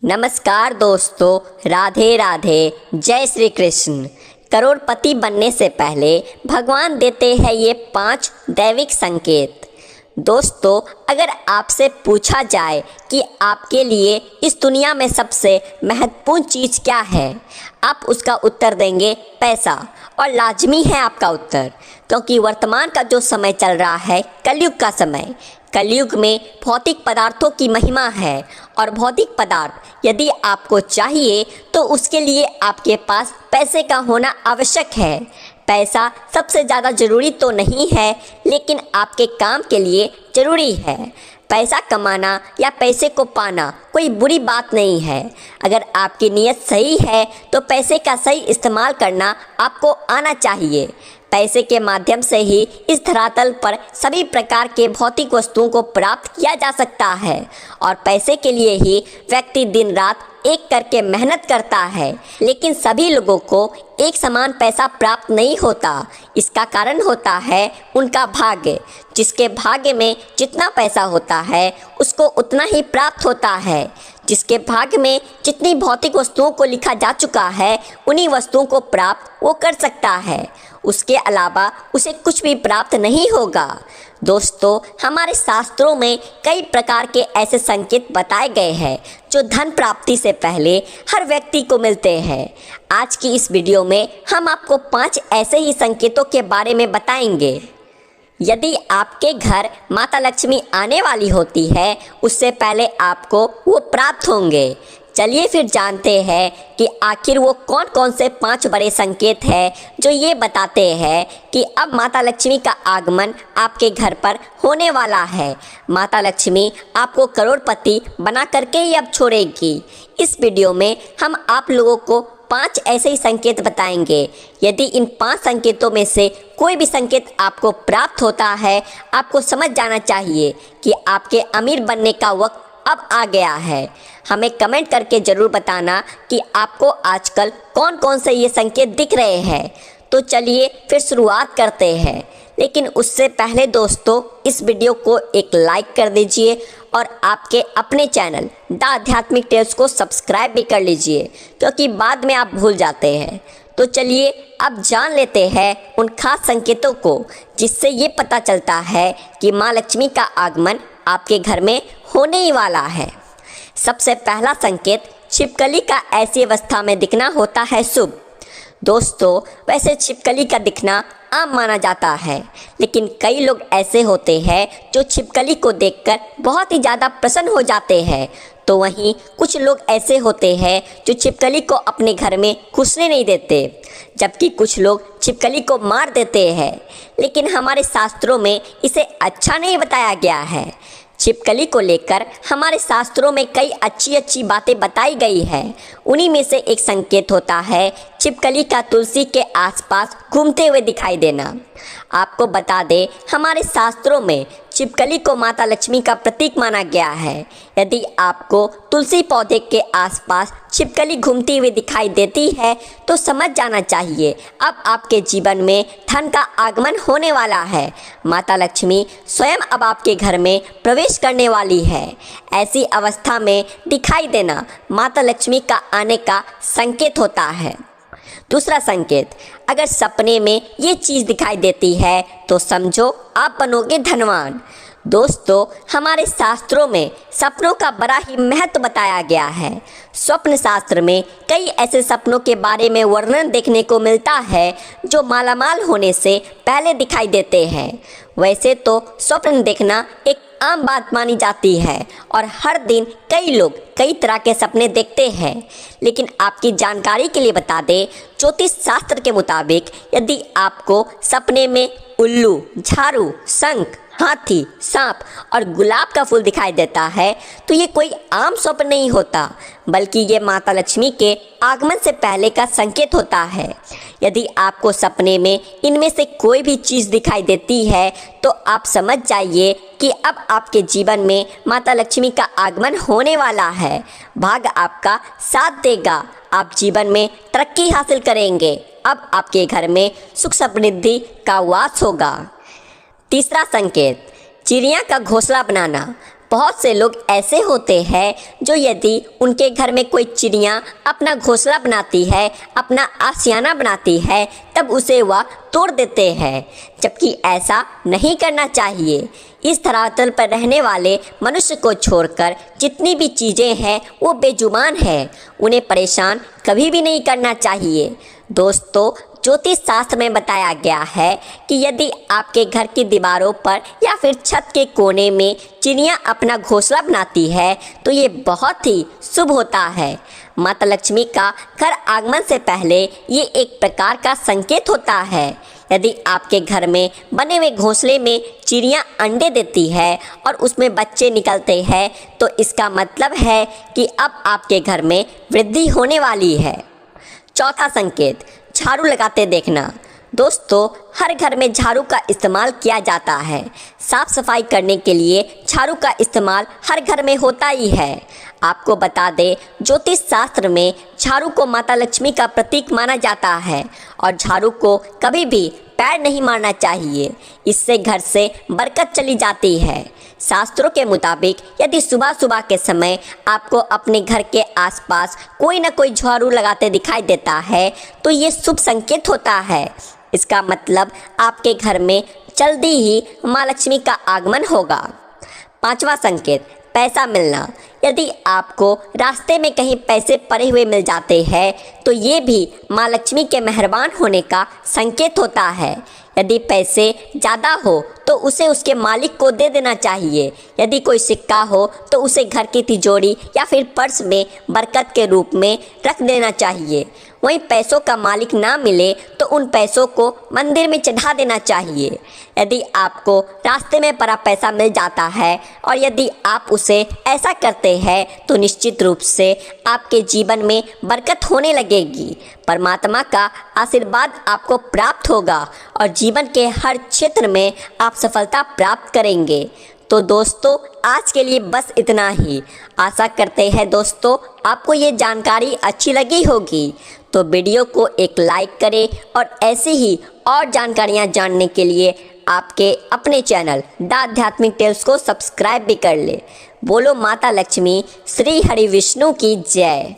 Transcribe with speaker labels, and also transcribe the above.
Speaker 1: नमस्कार दोस्तों, राधे राधे, जय श्री कृष्ण। करोड़पति बनने से पहले भगवान देते हैं ये 5 दैविक संकेत। दोस्तों, अगर आपसे पूछा जाए कि आपके लिए इस दुनिया में सबसे महत्वपूर्ण चीज़ क्या है, आप उसका उत्तर देंगे पैसा। और लाजमी है आपका उत्तर, क्योंकि वर्तमान का जो समय चल रहा है कलयुग का समय। कलयुग में भौतिक पदार्थों की महिमा है और भौतिक पदार्थ यदि आपको चाहिए तो उसके लिए आपके पास पैसे का होना आवश्यक है। पैसा सबसे ज़्यादा ज़रूरी तो नहीं है, लेकिन आपके काम के लिए ज़रूरी है। पैसा कमाना या पैसे को पाना कोई बुरी बात नहीं है। अगर आपकी नीयत सही है तो पैसे का सही इस्तेमाल करना आपको आना चाहिए। पैसे के माध्यम से ही इस धरातल पर सभी प्रकार के भौतिक वस्तुओं को प्राप्त किया जा सकता है और पैसे के लिए ही व्यक्ति दिन रात एक करके मेहनत करता है। लेकिन सभी लोगों को एक समान पैसा प्राप्त नहीं होता। इसका कारण होता है उनका भाग्य। जिसके भाग्य में जितना पैसा होता है उसको उतना ही प्राप्त होता है। जिसके भाग्य में जितनी भौतिक वस्तुओं को लिखा जा चुका है उन्हीं वस्तुओं को प्राप्त वो कर सकता है। उसके अलावा उसे कुछ भी प्राप्त नहीं होगा। दोस्तों, हमारे शास्त्रों में कई प्रकार के ऐसे संकेत बताए गए हैं जो धन प्राप्ति से पहले हर व्यक्ति को मिलते हैं। आज की इस वीडियो में हम आपको 5 ऐसे ही संकेतों के बारे में बताएंगे। यदि आपके घर माता लक्ष्मी आने वाली होती है, उससे पहले आपको वो प्राप्त होंगे। चलिए फिर जानते हैं कि आखिर वो कौन कौन से 5 बड़े संकेत हैं जो ये बताते हैं कि अब माता लक्ष्मी का आगमन आपके घर पर होने वाला है। माता लक्ष्मी आपको करोड़पति बना करके ही अब छोड़ेगी। इस वीडियो में हम आप लोगों को 5 ऐसे ही संकेत बताएंगे। यदि इन 5 संकेतों में से कोई भी संकेत आपको प्राप्त होता है, आपको समझ जाना चाहिए कि आपके अमीर बनने का वक्त अब आ गया है। हमें कमेंट करके ज़रूर बताना कि आपको आजकल कौन कौन से ये संकेत दिख रहे हैं। तो चलिए फिर शुरुआत करते हैं। लेकिन उससे पहले दोस्तों, इस वीडियो को एक लाइक कर दीजिए और आपके अपने चैनल द आध्यात्मिक टेल्स को सब्सक्राइब भी कर लीजिए, क्योंकि बाद में आप भूल जाते हैं। तो चलिए अब जान लेते हैं उन खास संकेतों को जिससे ये पता चलता है कि माँ लक्ष्मी का आगमन आपके घर में होने ही वाला है। सबसे पहला संकेत, छिपकली का ऐसी अवस्था में दिखना होता है शुभ। दोस्तों, वैसे छिपकली का दिखना आम माना जाता है, लेकिन कई लोग ऐसे होते हैं जो छिपकली को देखकर बहुत ही ज़्यादा प्रसन्न हो जाते हैं। तो वहीं कुछ लोग ऐसे होते हैं जो छिपकली को अपने घर में घुसने नहीं देते, जबकि कुछ लोग छिपकली को मार देते हैं। लेकिन हमारे शास्त्रों में इसे अच्छा नहीं बताया गया है। छिपकली को लेकर हमारे शास्त्रों में कई अच्छी अच्छी बातें बताई गई हैं। उन्हीं में से एक संकेत होता है छिपकली का तुलसी के आसपास घूमते हुए दिखाई देना। आपको बता दें, हमारे शास्त्रों में छिपकली को माता लक्ष्मी का प्रतीक माना गया है। यदि आपको तुलसी पौधे के आसपास छिपकली घूमती हुई दिखाई देती है तो समझ जाना चाहिए अब आपके जीवन में धन का आगमन होने वाला है। माता लक्ष्मी स्वयं अब आपके घर में प्रवेश करने वाली है। ऐसी अवस्था में दिखाई देना माता लक्ष्मी का आने का संकेत होता है। दूसरा संकेत, अगर सपने में ये चीज़ दिखाई देती है तो समझो आप बनोगे धनवान। दोस्तों, हमारे शास्त्रों में सपनों का बड़ा ही महत्व बताया गया है। स्वप्न शास्त्र में कई ऐसे सपनों के बारे में वर्णन देखने को मिलता है जो मालामाल होने से पहले दिखाई देते हैं। वैसे तो स्वप्न देखना एक आम बात मानी जाती है और हर दिन कई लोग कई तरह के सपने देखते हैं। लेकिन आपकी जानकारी के लिए बता दें, ज्योतिष शास्त्र के मुताबिक यदि आपको सपने में उल्लू, झाड़ू, शंख, हाथी, सांप और गुलाब का फूल दिखाई देता है तो ये कोई आम स्वप्न नहीं होता, बल्कि ये माता लक्ष्मी के आगमन से पहले का संकेत होता है। यदि आपको सपने में इनमें से कोई भी चीज़ दिखाई देती है तो आप समझ जाइए कि अब आपके जीवन में माता लक्ष्मी का आगमन होने वाला है। भाग्य आपका साथ देगा, आप जीवन में तरक्की हासिल करेंगे। अब आपके घर में सुख समृद्धि का वास होगा। तीसरा संकेत, चिड़िया का घोंसला बनाना। बहुत से लोग ऐसे होते हैं जो यदि उनके घर में कोई चिड़िया अपना घोंसला बनाती है, अपना आशियाना बनाती है, तब उसे वह तोड़ देते हैं, जबकि ऐसा नहीं करना चाहिए। इस धरातल पर रहने वाले मनुष्य को छोड़कर जितनी भी चीज़ें हैं वो बेजुबान हैं, उन्हें परेशान कभी भी नहीं करना चाहिए। दोस्तों, ज्योतिष शास्त्र में बताया गया है कि यदि आपके घर की दीवारों पर या फिर छत के कोने में चिड़िया अपना घोंसला बनाती है तो ये बहुत ही शुभ होता है। माता लक्ष्मी का घर आगमन से पहले ये एक प्रकार का संकेत होता है। यदि आपके घर में बने हुए घोंसले में चिड़िया अंडे देती है और उसमें बच्चे निकलते हैं तो इसका मतलब है कि अब आपके घर में वृद्धि होने वाली है। चौथा संकेत, झाड़ू लगाते देखना। दोस्तों, हर घर में झाड़ू का इस्तेमाल किया जाता है। साफ सफाई करने के लिए झाड़ू का इस्तेमाल हर घर में होता ही है। आपको बता दें, ज्योतिष शास्त्र में झाड़ू को माता लक्ष्मी का प्रतीक माना जाता है और झाड़ू को कभी भी पैर नहीं मारना चाहिए, इससे घर से बरकत चली जाती है। शास्त्रों के मुताबिक यदि सुबह सुबह के समय आपको अपने घर के आसपास कोई ना कोई झाड़ू लगाते दिखाई देता है तो ये शुभ संकेत होता है। इसका मतलब आपके घर में जल्दी ही माँ लक्ष्मी का आगमन होगा। पांचवा संकेत, पैसा मिलना। यदि आपको रास्ते में कहीं पैसे पड़े हुए मिल जाते हैं तो ये भी माँ लक्ष्मी के मेहरबान होने का संकेत होता है। यदि पैसे ज़्यादा हो तो उसे उसके मालिक को दे देना चाहिए। यदि कोई सिक्का हो तो उसे घर की तिजोरी या फिर पर्स में बरकत के रूप में रख देना चाहिए। वहीं पैसों का मालिक ना मिले तो उन पैसों को मंदिर में चढ़ा देना चाहिए। यदि आपको रास्ते में पड़ा पैसा मिल जाता है और यदि आप उसे ऐसा करते हैं तो निश्चित रूप से आपके जीवन में बरकत होने लगेगी। परमात्मा का आशीर्वाद आपको प्राप्त होगा और जीवन के हर क्षेत्र में आप सफलता प्राप्त करेंगे। तो दोस्तों, आज के लिए बस इतना ही। आशा करते हैं दोस्तों आपको ये जानकारी अच्छी लगी होगी। तो वीडियो को एक लाइक करें और ऐसे ही और जानकारियाँ जानने के लिए आपके अपने चैनल द आध्यात्मिक टेल्स को सब्सक्राइब भी कर ले। बोलो माता लक्ष्मी, श्री हरि विष्णु की जय।